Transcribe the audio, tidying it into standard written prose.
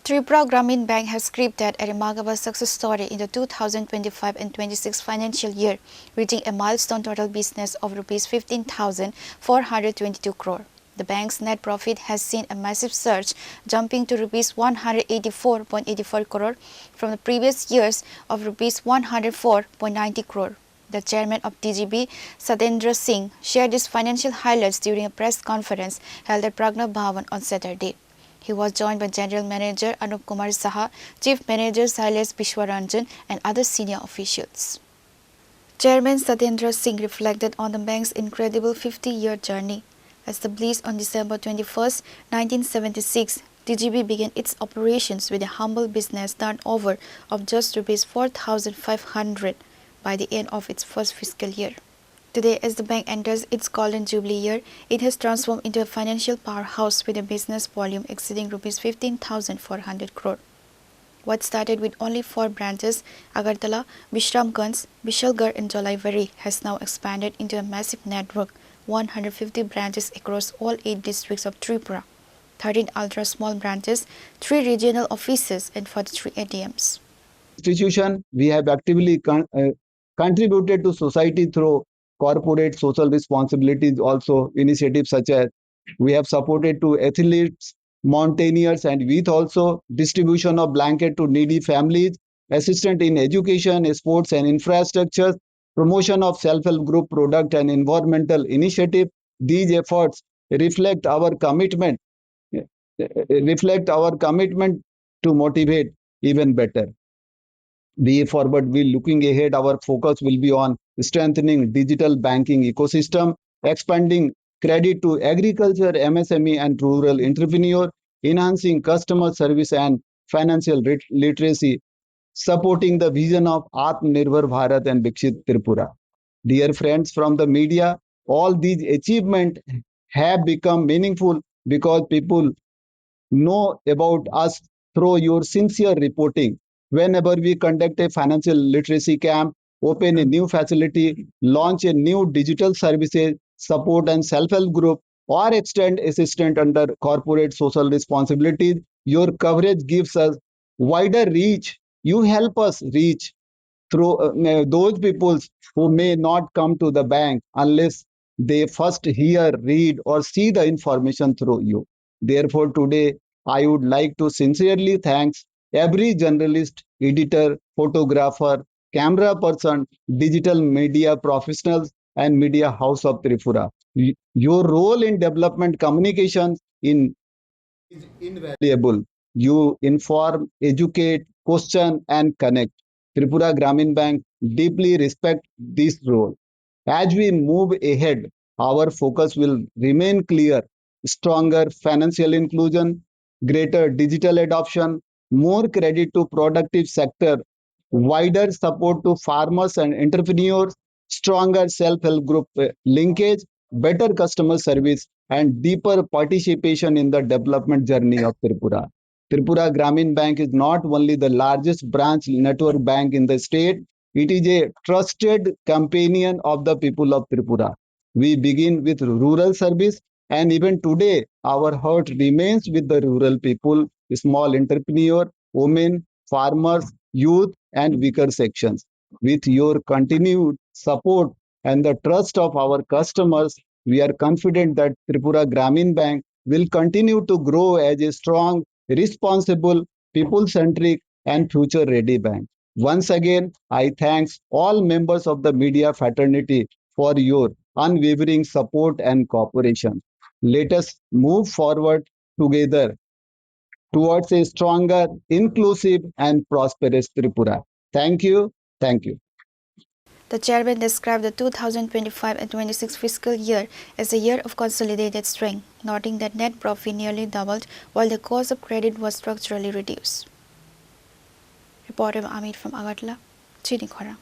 Tripura Gramin Bank has scripted a remarkable success story in the 2025 and 26 financial year, reaching a milestone total business of Rs 15,422 crore. The bank's net profit has seen a massive surge, jumping to Rs 184.84 crore from the previous years of Rs 104.90 crore. The Chairman of TGB, Satyendra Singh, shared his financial highlights during a press conference held at Pragna Bhavan on Saturday. He was joined by General Manager Anup Kumar Saha, Chief Manager Shailesh Bishwaranjan and other senior officials. Chairman Satyendra Singh reflected on the bank's incredible 50-year journey. Established on December 21, 1976, TGB began its operations with a humble business turnover of just Rs 4,500 by the end of its first fiscal year. Today, as the bank enters its golden jubilee year, it has transformed into a financial powerhouse with a business volume exceeding Rs 15,400 crore. What started with only 4 branches, Agartala, Bishramganj, Bishalgarh and Jolaivari, has now expanded into a massive network, 150 branches across all 8 districts of Tripura, 13 ultra-small branches, 3 regional offices and 43 ATMs. Institution, we have actively contributed to society through corporate social responsibilities, also initiatives such as we have supported to athletes, mountaineers and youth, also distribution of blanket to needy families, assistance in education, sports and infrastructure, promotion of self-help group product and environmental initiative. These efforts reflect our commitment to motivate even better. Way forward, looking ahead, our focus will be on strengthening digital banking ecosystem, expanding credit to agriculture, MSME and rural entrepreneur, enhancing customer service and financial literacy, supporting the vision of Atmanirbhar Bharat and Viksit Tripura. Dear friends from the media, all these achievements have become meaningful because people know about us through your sincere reporting. Whenever we conduct a financial literacy camp, open a new facility, launch a new digital services, support and self-help group, or extend assistance under corporate social responsibilities, your coverage gives us wider reach. You help us reach through those people who may not come to the bank unless they first hear, read, or see the information through you. Therefore, today I would like to sincerely thank every journalist, editor, photographer, camera person, digital media professionals, and media house of Tripura. Your role in development communications is invaluable. You inform, educate, question, and connect. Tripura Gramin Bank deeply respect this role. As we move ahead, our focus will remain clear: stronger financial inclusion, greater digital adoption, more credit to productive sector, wider support to farmers and entrepreneurs, stronger self-help group linkage, better customer service, and deeper participation in the development journey of Tripura. Tripura Gramin Bank is not only the largest branch network bank in the state, it is a trusted companion of the people of Tripura. We begin with rural service, and even today, our heart remains with the rural people, small entrepreneur, women, farmers, youth, and weaker sections. With your continued support and the trust of our customers, we are confident that Tripura Gramin Bank will continue to grow as a strong, responsible, people-centric, and future-ready bank. Once again, I thank all members of the media fraternity for your unwavering support and cooperation. Let us move forward together towards a stronger, inclusive, and prosperous Tripura. Thank you. Thank you. The chairman described the 2025 and 26 fiscal year as a year of consolidated strength, noting that net profit nearly doubled while the cost of credit was structurally reduced. Reporter Amit from Agartala, Chini, Khorang.